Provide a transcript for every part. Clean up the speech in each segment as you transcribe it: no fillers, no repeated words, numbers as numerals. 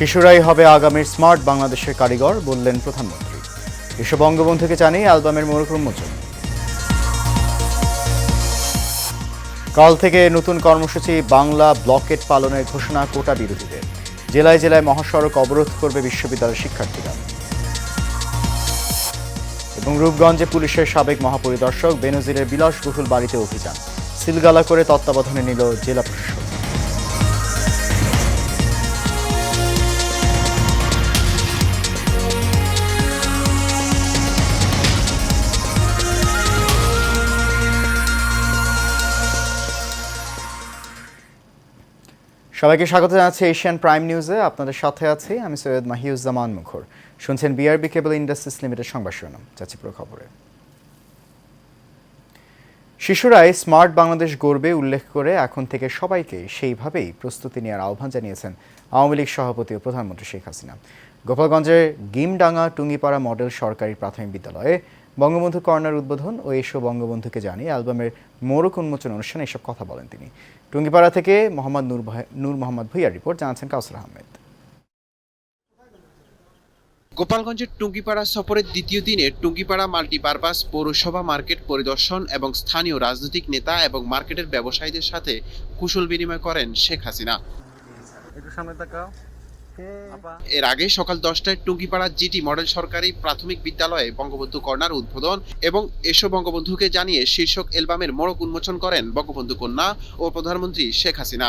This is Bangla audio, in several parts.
শিশুরাই হবে আগামীর স্মার্ট বাংলাদেশের কারিগর বললেন প্রধানমন্ত্রী। বিশ্ব বঙ্গবন্ধুকে জানিয়ে অ্যালবামের মোড়ক উন্মোচন। কাল থেকে নতুন কর্মসূচি বাংলা ব্লকেট পালনের ঘোষণা কোটা বিরোধীদের। জেলায় জেলায় মহাসড়ক অবরোধ করবে বিশ্ববিদ্যালয়ের শিক্ষার্থীরা। এবং রূপগঞ্জে পুলিশের সাবেক মহাপরিদর্শক বেনজিরের বিলাসবহুল বাড়িতে অভিযান, সিলগালা করে তত্ত্বাবধানে নিল জেলা প্রশাসন। সবাইকে স্বাগত জানাচ্ছি এশিয়ান প্রাইম নিউজে। আপনাদের সাথে আছি আমি সৈয়দ মাহিউজ্জামান মুখর। শুনছেন বিআরবি কেবল ইন্ডাস্ট্রিজ লিমিটেড সংবাদ শিরোনাম। যাচ্ছি পুরো খবরে। শিশুরাই স্মার্ট বাংলাদেশ গড়বে উল্লেখ করে এখন থেকে সবাইকে সেইভাবেই প্রস্তুতি নেওয়ার আহ্বান জানিয়েছেন আওয়ামী লীগ সভাপতি ও প্রধানমন্ত্রী শেখ হাসিনা। গোপালগঞ্জের গিমডাঙ্গা টুঙ্গিপাড়া মডেল সরকারি প্রাথমিক বিদ্যালয়ে বঙ্গবন্ধু কর্নার উদ্বোধন ও এসো বঙ্গবন্ধুকে জানিয়ে অ্যালবামের মোড়ক উন্মোচন অনুষ্ঠানে এসব কথা বলেন তিনি। টুঙ্গিপাড়া থেকে মোহাম্মদ নূর মোহাম্মদ ভুইয়ার রিপোর্ট, জানাচ্ছেন কাউসার আহমেদ। গোপালগঞ্জের টুঙ্গিপাড়া সফরের দ্বিতীয় দিনে টুঙ্গিপাড়া মাল্টিপারপাস পৌরসভা মার্কেট পরিদর্শন এবং স্থানীয় রাজনৈতিক নেতা এবং মার্কেটের ব্যবসায়ীদের সাথে কুশল বিনিময় করেন শেখ হাসিনা। এর আগে সকাল 10টায় টুঙ্গিপাড়া জিটি মডেল সরকারি প্রাথমিক বিদ্যালয়ে বঙ্গবন্ধু কর্নার উদ্বোধন এবং এসো বঙ্গবন্ধুকে জানিয়ে শীর্ষক অ্যালবামের মোড়ক উন্মোচন করেন বঙ্গবন্ধু কন্যা ও প্রধানমন্ত্রী শেখ হাসিনা।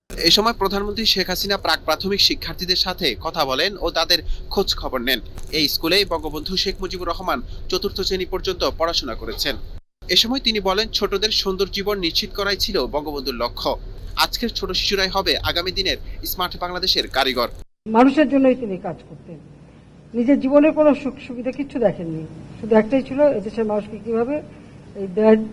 এ সময় প্রধানমন্ত্রী শেখ হাসিনা প্রাক প্রাথমিক শিক্ষার্থীদের সাথে কথা বলেন ও তাদের খোঁজ খবর নেন। এই স্কুলেই বঙ্গবন্ধু শেখ মুজিবুর রহমান 4র্থ শ্রেণী পর্যন্ত পড়াশোনা করেছেন। এ সময় তিনি বলেন, ছোটদের সুন্দর জীবন নিশ্চিত করাই ছিল বঙ্গবন্ধুর লক্ষ্য। আজকের ছোট শিশুরাই হবে আগামী দিনের স্মার্ট বাংলাদেশের কারিগর। মানুষের জন্যই তিনি কাজ করতেন, নিজের জীবনের কোনো সুখ সুবিধা কিছু দেখেননি। শুধু একটাই ছিল, এদেশের মানুষকে কিভাবে এই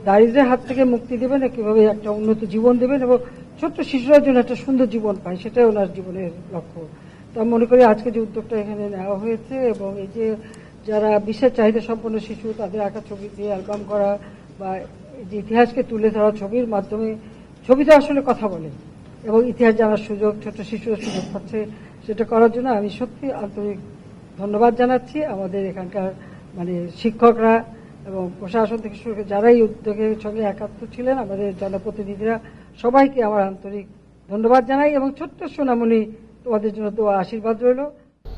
দারিদ্র্যের হাত থেকে মুক্তি দেবেন, কিভাবে একটা উন্নত জীবন দেবেন এবং ছোট্ট শিশুরার জন্য একটা সুন্দর জীবন পায়, সেটাই ওনার জীবনের লক্ষ্য। তা মনে করি আজকে যে উদ্যোগটা এখানে নেওয়া হয়েছে এবং এই যে যারা বিশেষ চাহিদা সম্পন্ন শিশু তাদের আঁকা ছবি দিয়ে অ্যালবাম করা বা যে ইতিহাসকে তুলে ধরা ছবির মাধ্যমে, ছবিটা আসলে কথা বলে এবং ইতিহাস জানার সুযোগ ছোট শিশুরা সুযোগ পাচ্ছে, সেটা করার জন্য আমি সত্যি আন্তরিক ধন্যবাদ জানাচ্ছি আমাদের এখানকার শিক্ষকরা এবং প্রশাসন থেকে শুরু করে যারা এই উদ্যোগের সঙ্গে একাত্ম ছিলেন, আমাদের জনপ্রতিনিধিরা, সবাইকে আমার আন্তরিক ধন্যবাদ জানাই এবং ছোট্ট সোনামণি তোমাদের জন্য দোয়া আশীর্বাদ রইল।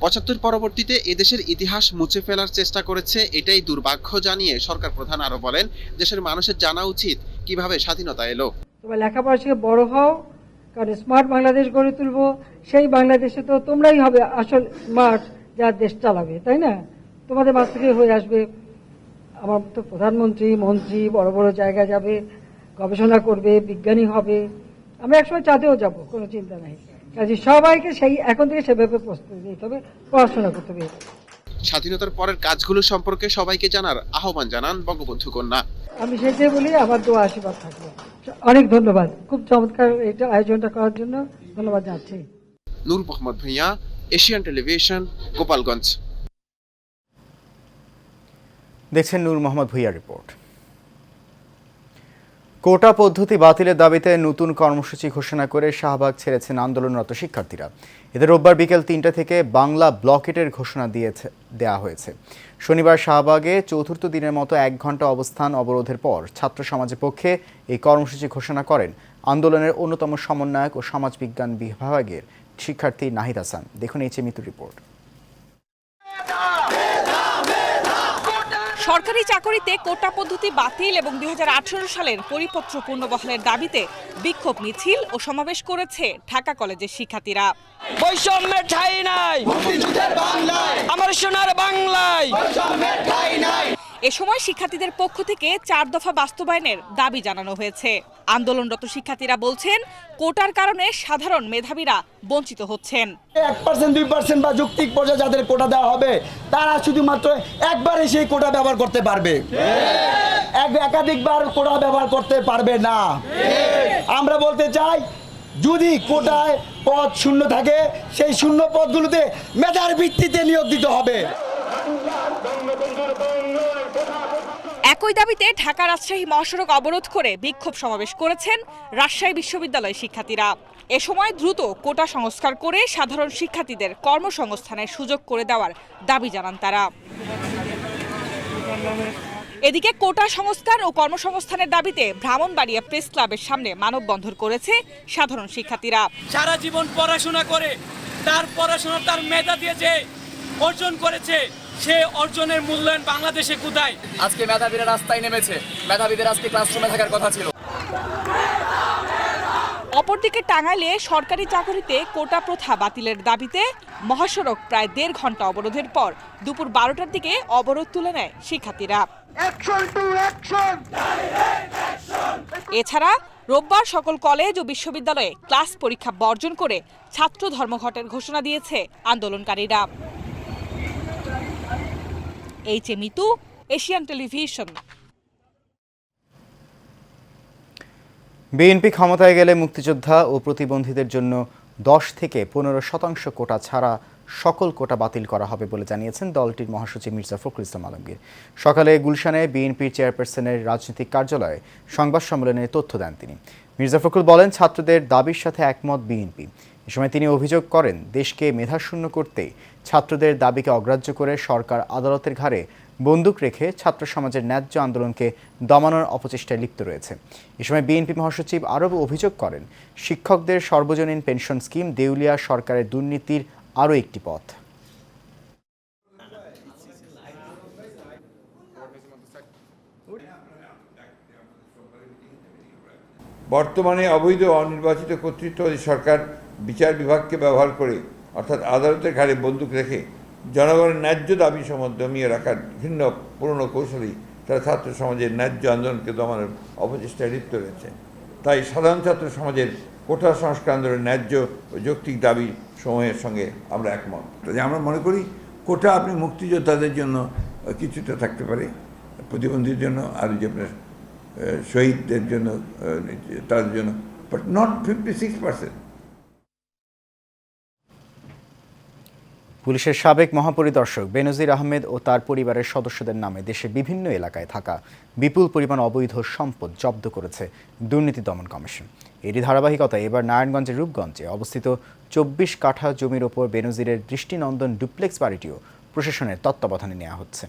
75 পরবর্তীতে এদেশের ইতিহাস মুছে ফেলার চেষ্টা করেছে, এটাই দুর্ভাগ্য জানিয়ে সরকার প্রধান আরো বলেন, দেশের মানুষের জানা উচিত কিভাবে স্বাধীনতা এলো। তোমরা লেখাপড়া শিখে বড় হও, কারণ স্মার্ট বাংলাদেশ গড়ে তুলবো। সেই বাংলাদেশে তো তোমরাই হবে আসল স্মার্ট, যারা দেশ চালাবে, তাই না? তোমাদের মাঝ থেকে হয়ে আসবে আমার তো প্রধানমন্ত্রী, মন্ত্রী, বড় বড় জায়গায় যাবে, গবেষণা করবে, বিজ্ঞানী হবে। আমরা একসময় চাঁদেও যাব, কোনো চিন্তা নাই। কাজে সবাইকে সেই এখন থেকে সেভাবে প্রস্তুতি নিতে হবে, পড়াশোনা করতে হবে। স্বাধীনতার পরের কাজগুলো সম্পর্কে সবাইকে জানার আহ্বান জানান বঙ্গবন্ধু কন্যা। আমি সেটাই বলি, আমার দোয়া আশীর্বাদ থাকবে। অনেক ধন্যবাদ, খুব চমৎকার এটা আয়োজনটা করার জন্য ধন্যবাদ জানাচ্ছি। নূর মোহাম্মদ ভুঁইয়া, এশিয়ান টেলিভিশন, গোপালগঞ্জ। দেখছেন নূর মোহাম্মদ ভুইয়ার রিপোর্ট। কোটা পদ্ধতি বাতিলের দাবিতে নতুন কর্মসূচি ঘোষণা করে শাহবাগ ছেড়েছেন আন্দোলনরত শিক্ষার্থীরা। এদের রোববার বিকেল 3টা থেকে বাংলা ব্লকেটের ঘোষণা দেয়া হয়েছে। শনিবার শাহবাগে 4র্থ দিনের মতো 1 ঘন্টা অবস্থান অবরোধের পর ছাত্র সমাজের পক্ষে এই কর্মসূচি ঘোষণা করেন আন্দোলনের অন্যতম সমন্বয়ক ও সমাজবিজ্ঞান বিভাগের শিক্ষার্থী নাহিদ হাসান। দেখুন এই মিতুর রিপোর্ট। সরকারি চাকরিতে কোটা পদ্ধতি বাতিল এবং 2018 সালের পরিপত্র পুনর্বহালের দাবিতে বিক্ষোভ মিছিল ও সমাবেশ করেছে ঢাকা কলেজের শিক্ষার্থীরা। বৈষম্যের ঠাঁই নাই আমার সোনার বাংলায়। এ সময় শিক্ষার্থীদের পক্ষ থেকে 4 দফা বাস্তবায়নের দাবি জানানো হয়েছে। আন্দোলনরত শিক্ষার্থীরা বলছেন, কোটার কারণে সাধারণ মেধাবীরা বঞ্চিত হচ্ছেন। 1% 2% বা যৌক্তিক পর্যায়ে যাদের কোটা দেওয়া হবে তারা শুধুমাত্র একবারে সেই কোটা ব্যবহার করতে পারবে, একাধিকবার কোটা ব্যবহার করতে পারবে না। আমরা বলতে চাই, যদি কোটায় পদ শূন্য থাকে সেই শূন্য পদগুলোতে মেধার ভিত্তিতে নিয়োগ দিতে হবে। একই দাবিতে ঢাকা রাজশাহী মহাসড়ক অবরোধ করে বিক্ষোভ সমাবেশ করেছেন রাজশাহী বিশ্ববিদ্যালয়ের শিক্ষার্থীরা। এ সময় দ্রুত কোটা সংস্কার করে সাধারণ শিক্ষার্থীদের কর্মসংস্থানের সুযোগ করে দেওয়ার দাবি জানান তারা। এদিকে কোটা সংস্কার ও কর্মসংস্থানের দাবিতে ব্রাহ্মণবাড়িয়া প্রেস ক্লাবের সামনে মানববন্ধন করেছে সাধারণ শিক্ষার্থীরা। সারা জীবন পড়াশোনা করে তার পড়াশোনা তার মেধা দিয়ে যে অর্জন করেছে, সে অর্জনের মূল্যায়ন বাংলাদেশে কোথায়? আজকে মেধাবীরা রাস্তায় নেমেছে, মেধাবীদের আজকে ক্লাসরুমে থাকার কথা ছিল। অপরদিকে টাঙ্গাইলে সরকারি চাকরিতে কোটা প্রথা বাতিলের দাবিতে মহাসড়ক প্রায় 1.5 ঘন্টা অবরোধের পর দুপুর 12টার দিকে অবরোধ তুলে নেয় শিক্ষার্থীরা। এছাড়া রোববার সকল কলেজ ও বিশ্ববিদ্যালয়ে ক্লাস পরীক্ষা বর্জন করে ছাত্র ধর্মঘটের ঘোষণা দিয়েছে আন্দোলনকারীরা। H A. Mitu, Asian television. BNP ক্ষমতায় গেলে মুক্তিযোদ্ধা ও প্রতিবন্ধীদের জন্য 10 থেকে 15% কোটা ছাড়া সকল কোটা বাতিল করা হবে বলে জানিয়েছেন দলটির মহাসচিব মির্জা ফখরুল ইসলাম আলমগীর। সকালে গুলশানে বিএনপির চেয়ারপারসনের রাজনৈতিক কার্যালয়ে সংবাদ সম্মেলনে তথ্য দেন তিনি। মির্জা ফখরুল বলেন, ছাত্রদের দাবির সাথে একমত বিএনপি। এ সময় তিনি অভিযোগ করেন, দেশকে মেধাশূন্য করতে ছাত্রদের দাবিকে অগ্রাহ্য করে সরকার আদালতের ঘাড়ে বন্দুক রেখে ছাত্র সমাজের ন্যায্য আন্দোলনকে দমানোর অপচেষ্টায় লিপ্ত রয়েছে। এ সময় বিএনপি মহাসচিব আরও অভিযোগ করেন, শিক্ষকদের সর্বজনীন পেনশন স্কিম দেউলিয়া সরকারের দুর্নীতির আরও একটি পথ। বর্তমানে অবৈধ অনির্বাচিত কর্তৃত্ববাদী সরকার বিচার বিভাগকে ব্যবহার করে, অর্থাৎ আদালতের ঘাড়ে বন্দুক রেখে জনগণের ন্যায্য দাবি সমূহ দমিয়ে রাখার ভিন্ন পুরনো কৌশলেই তারা ছাত্র সমাজের ন্যায্য আন্দোলনকে দমানোর অপচেষ্টায় লিপ্ত রয়েছে। তাই সাধারণ ছাত্র সমাজের কোটা সংস্কার আন্দোলনের ন্যায্য ও যৌক্তিক দাবি সমূহের সঙ্গে আমরা একমত। আমরা মনে করি কোটা আপনি মুক্তিযোদ্ধাদের জন্য কিছুটা থাকতে পারে, প্রতিবন্ধীর জন্য আর যে আপনার শহীদদের জন্য, তাদের জন্য, বাট নট 56%। পুলিশের সাবেক মহাপরিদর্শক বেনজির আহমেদ ও তার পরিবারের সদস্যদের নামে দেশের বিভিন্ন এলাকায় থাকা বিপুল পরিমাণ অবৈধ সম্পদ জব্দ করেছে দুর্নীতি দমন কমিশন। এরই ধারাবাহিকতায় এবার নারায়ণগঞ্জের রূপগঞ্জে অবস্থিত 24 কাঠা জমির ওপর বেনজিরের দৃষ্টিনন্দন ডুপ্লেক্স বাড়িটিও প্রশাসনের তত্ত্বাবধানে নেওয়া হচ্ছে।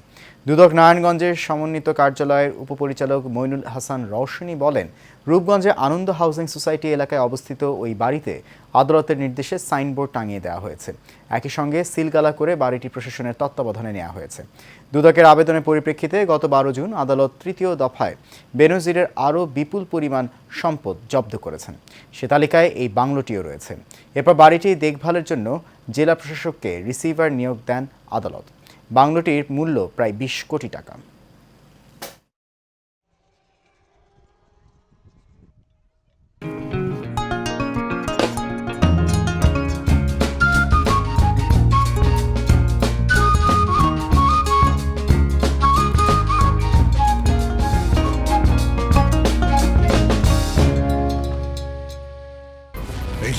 দুদক নারায়ণগঞ্জের সমন্বিত কার্যালয়ের উপপরিচালক মইনুল হাসান রওশনী বলেন, রূপগঞ্জে আনন্দ হাউজিং সোসাইটি এলাকায় অবস্থিত ওই বাড়িতে আদালতের নির্দেশে সাইনবোর্ড টাঙিয়ে দেওয়া হয়েছে। একই সঙ্গে সিলগালা করে বাড়িটি প্রশাসনের তত্ত্বাবধানে নেওয়া হয়েছে। দুদকের আবেদনের পরিপ্রেক্ষিতে গত 12 জুন আদালত তৃতীয় দফায় বেনজিরের আরও বিপুল পরিমাণ সম্পদ জব্দ করেছেন। সে তালিকায় এই বাংলোটিও রয়েছে। এরপর বাড়িটি দেখভালের জন্য জেলা প্রশাসককে রিসিভার নিয়োগ দেন আদালত। বাংলোটির মূল্য প্রায় 20 কোটি টাকা।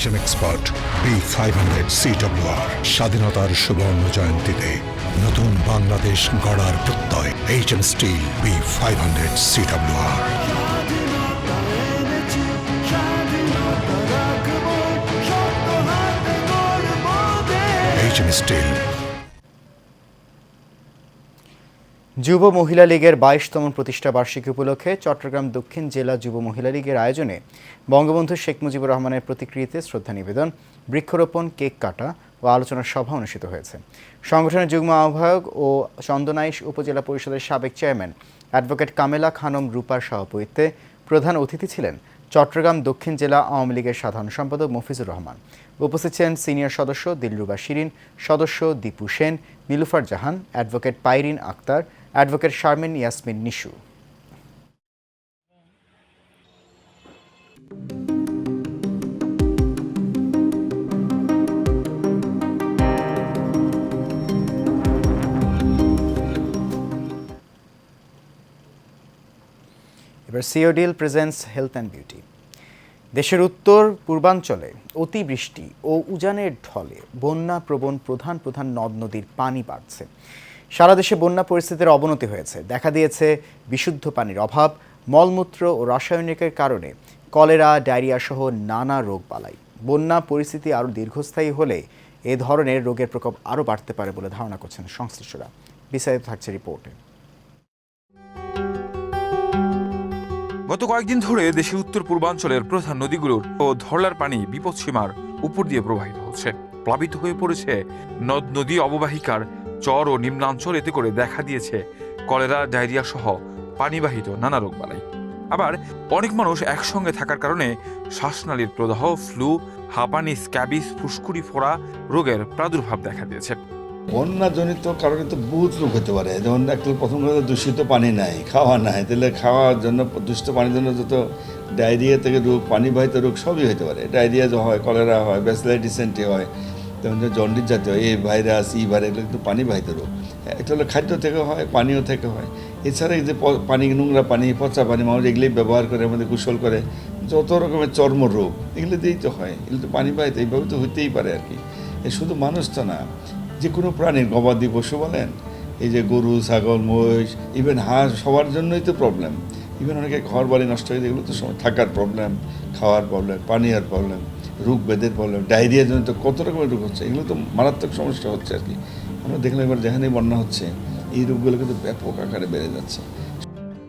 HM Expert B500 CWR স্বাধীনতার সুবর্ণ জয়ন্তীতে নতুন বাংলাদেশ গড়ার প্রত্যয়। HM Steel B500 CWR। HM Steel। যুব মহিলা লীগের 22তম প্রতিষ্ঠা বার্ষিকী উপলক্ষে চট্টগ্রাম দক্ষিণ জেলা যুব মহিলা লীগের আয়োজনে বঙ্গবন্ধু শেখ মুজিবুর রহমানের প্রতিকৃতিতে শ্রদ্ধা নিবেদন, বৃক্ষরোপণ, কেক কাটা ও আলোচনা সভা অনুষ্ঠিত হয়েছে। সংগঠনের যুগ্ম আহ্বায়ক ও চন্দনাইশ উপজেলা পরিষদের সাবেক চেয়ারম্যান অ্যাডভোকেট কামেলা খানম রূপার সভাপতিত্বে প্রধান অতিথি ছিলেন চট্টগ্রাম দক্ষিণ জেলা আওয়ামী লীগের সাধারণ সম্পাদক মফিজুর রহমান। উপস্থিত ছিলেন সিনিয়র সদস্য দিলরুবা শিরিন, সদস্য দীপু সেন, নীলুফার জাহান, অ্যাডভোকেট পাইরিন আক্তার, অ্যাডভোকেট শারমিন ইয়াসমিন নিশু। এবার সিওডিএল প্রেজেন্টস হেলথ অ্যান্ড বিউটি। দেশের উত্তর পূর্বাঞ্চলে অতিবৃষ্টি ও উজানের ঢলে বন্যা প্রবণ প্রধান প্রধান নদ নদীর পানি বাড়ছে। সারা দেশে বন্যা পরিস্থিতির অবনতি হয়েছে। দেখা দিয়েছে বিশুদ্ধ পানির অভাব, মলমূত্র ও রাসায়নিকের কারণে কলেরা, ডায়রিয়া সহ নানা রোগ বালাই। বন্যা পরিস্থিতি আরও দীর্ঘস্থায়ী হলে এ ধরনের রোগের প্রকোপ আরও বাড়তে পারে বলে ধারণা করছেন সংশ্লিষ্টরা। বিস্তারিত থাকছে রিপোর্টে। গত কয়েকদিন ধরে দেশের উত্তর পূর্বাঞ্চলের প্রধান নদীগুলোর ও ধরলার পানি বিপদসীমার উপর দিয়ে প্রবাহিত হচ্ছে। প্লাবিত হয়ে পড়েছে নদ নদী অববাহিকার চর ও নিম্নাঞ্চল। এতে করে দেখা দিয়েছে কলেরা, ডায়রিয়া সহ পানিবাহিত নানা রোগবালাই। আবার অনেক মানুষ একসঙ্গে থাকার কারণে শ্বাসনালীর প্রদাহ, ফ্লু, হাঁপানি, স্ক্যাবিস, ফুসকুড়ি ফোড়া রোগের প্রাদুর্ভাব দেখা দিয়েছে। বন্যাজনিত কারণে তো বহুত রোগ হতে পারে। যেমন একটা প্রথম কথা দূষিত পানি নাই, খাওয়া নাই, তাহলে খাওয়ার জন্য দূষিত পানির জন্য যত ডায়রিয়া থেকে রোগ, পানিবাহিত রোগ সবই হতে পারে। ডায়রিয়া হয়, কলেরা হয়, ব্যাসিলাস ডিসেন্ট্রি হয়, তেমন জন্ডিস জাতীয় এই ভাইরাস, ভাইরাস এগুলো কিন্তু পানিবাহিত রোগ। এটা হলো খাদ্য থেকে হয়, পানীয় থেকে হয়। এছাড়া এই যে পানি, নোংরা পানি, পচা পানি মানুষ এগুলোই ব্যবহার করে, আমাদের গোসল করে, যত রকমের চর্ম রোগ এগুলো দিয়েই তো হয়। এগুলো তো পানিবাহিত, এইভাবে তো হইতেই পারে আর কি। এ শুধু মানুষ তো না, যে কোনো প্রাণীর, গবাদি পশু বলেন, এই যে গরু, ছাগল, মহিষ, ইভেন হাঁস, সবার জন্যই তো প্রবলেম। ইভেন অনেকে ঘর বাড়ি নষ্ট হয়ে যায়, এগুলো তো সময় থাকার প্রবলেম, খাওয়ার প্রবলেম, পানীয় প্রবলেম, রোগ বেদের প্রবলেম, ডায়রিয়ার জন্য তো কত রকমের রোগ হচ্ছে। এগুলো তো মারাত্মক সমস্যা হচ্ছে আর কি। আমরা দেখলাম এবার যেখানেই বন্যা হচ্ছে এই রোগগুলো কিন্তু ব্যাপক আকারে বেড়ে যাচ্ছে।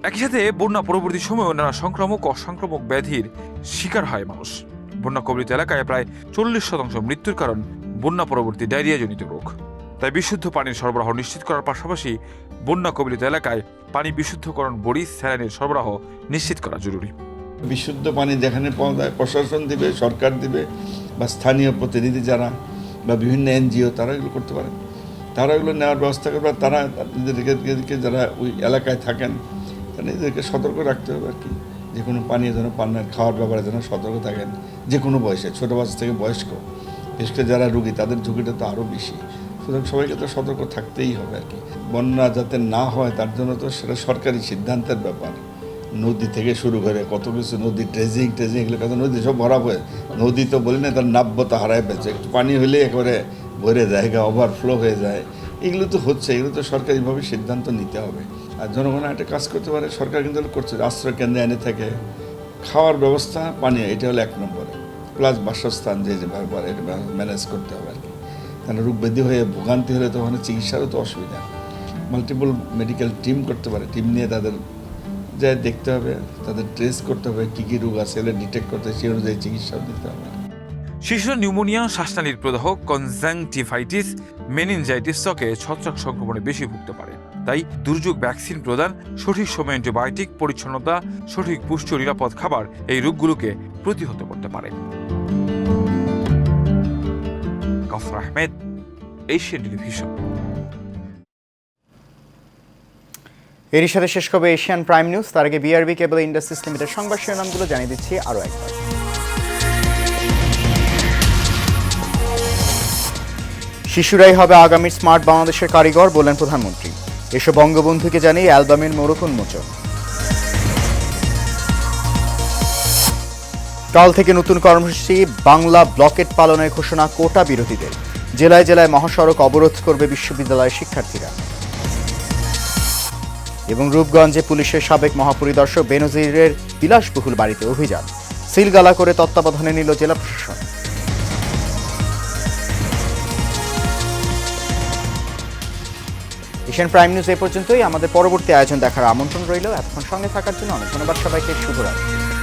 একই সাথে বন্যা পরবর্তী সময়েও নানা সংক্রামক ও অসংক্রামক ব্যাধির শিকার হয় মানুষ। বন্যা কবলিত এলাকায় প্রায় 40% মৃত্যুর কারণ বন্যা পরবর্তী ডায়রিয়াজনিত রোগ। তাই বিশুদ্ধ পানির সরবরাহ নিশ্চিত করার পাশাপাশি বন্যা কবলিত এলাকায় পানি বিশুদ্ধকরণ বড়ি, স্যালাইনের সরবরাহ নিশ্চিত করা জরুরি। বিশুদ্ধ পানি যেখানে পাওয়া যায় প্রশাসন দিবে, সরকার দিবে, বা স্থানীয় প্রতিনিধি যারা বা বিভিন্ন এনজিও তারা এগুলো করতে পারেন, তারা এগুলো নেওয়ার ব্যবস্থা করবে। তারা নিজেদেরকে যারা ওই এলাকায় থাকেন তারা নিজেদেরকে সতর্ক রাখতে হবে আর কি। যে কোনো পানীয় যেন পানের, খাওয়ার ব্যাপারে যেন সতর্ক থাকেন। যে কোনো বয়সে, ছোটো বাচ্চা থেকে বয়স্ক, বিশেষ করে যারা রোগী তাদের ঝুঁকিটা তো আরও বেশি। সুতরাং সবাইকে তো সতর্ক থাকতেই হবে আর কি। বন্যা যাতে না হয় তার জন্য তো সেটা সরকারি সিদ্ধান্তের ব্যাপার। নদী থেকে শুরু করে কত কিছু, নদী ট্রেজিং এগুলো কত, নদী সব ভরা হয়ে, নদী তো বলি না তার নাব্যতা হারায় পেয়েছে। একটু পানি হলে একেবারে ভরে জায়গা ওভারফ্লো হয়ে যায়। এগুলো তো হচ্ছে, এগুলো তো সরকারিভাবে সিদ্ধান্ত নিতে হবে। আর জনগণ একটা কাজ করতে পারে, সরকার কিন্তু করছে, আশ্রয় কেন্দ্রে এনে থেকে খাওয়ার ব্যবস্থা, পানি, এটা হলো 1 নম্বরে, প্লাস বাসস্থান যেভাবে পারে এটা ম্যানেজ করতে হবে আর কি। কারণ রোগ ব্যাধি হয়ে ভোগান্তি হলে তো ওখানে চিকিৎসারও তো অসুবিধা। মাল্টিপল মেডিকেল টিম করতে পারে, টিম নিয়ে তাদের যা দেখতে হবে, তাদের ট্রেস করতে হবে, কী কী রোগ আছে এগুলো ডিটেক্ট করতে, সেই অনুযায়ী চিকিৎসাও দিতে হবে। শিশুরা নিউমোনিয়া, শ্বাসনালীর প্রদাহ, কনজাংটিভাইটিস, মেনিনজাইটিস ত্বকে ছত্রাক সংক্রমণে বেশি ভুগতে পারে। তাই দুর্যোগ ভ্যাকসিন প্রদান, সঠিক সময়ে অ্যান্টিবায়োটিক, পরিচ্ছন্নতা, সঠিক পুষ্টি ও নিরাপদ খাবার এই রোগগুলোকে প্রতিহত করতে পারে। Ghaffar Ahmed, Asian television. এরই সাথে শেষ হবে এশিয়ান প্রাইম নিউজ। তার আগে বিআরবি কেবল ইন্ডাস্ট্রিজ লিমিটেড সংবাদ শিরোনামগুলো জানিয়ে দিচ্ছি আরও একবার। শিশুরাই হবে আগামীর স্মার্ট বাংলাদেশের কারিগর, বললেন প্রধানমন্ত্রী। এসব বঙ্গবন্ধুকে জানিয়ে অ্যালবামের মোড়ক উন্মোচন। কাল থেকে নতুন কর্মসূচি, বাংলা ব্লকেট পালনের ঘোষণা কোটা বিরোধীদের। জেলায় জেলায় মহাসড়ক অবরোধ করবে বিশ্ববিদ্যালয়ের শিক্ষার্থীরা। এবং রূপগঞ্জে পুলিশের সাবেক মহাপরিদর্শক বেনজিরের বিলাসবহুল বাড়িতে অভিযান, সিলগালা করে তত্ত্বাবধানে নিল জেলা প্রশাসন। এশিয়ান প্রাইম নিউজ এ পর্যন্তই। আমাদের পরবর্তী আয়োজন দেখার আমন্ত্রণ রইল। এতক্ষণ সঙ্গে থাকার জন্য অনেক ধন্যবাদ সবাইকে। শুভরাত্রি।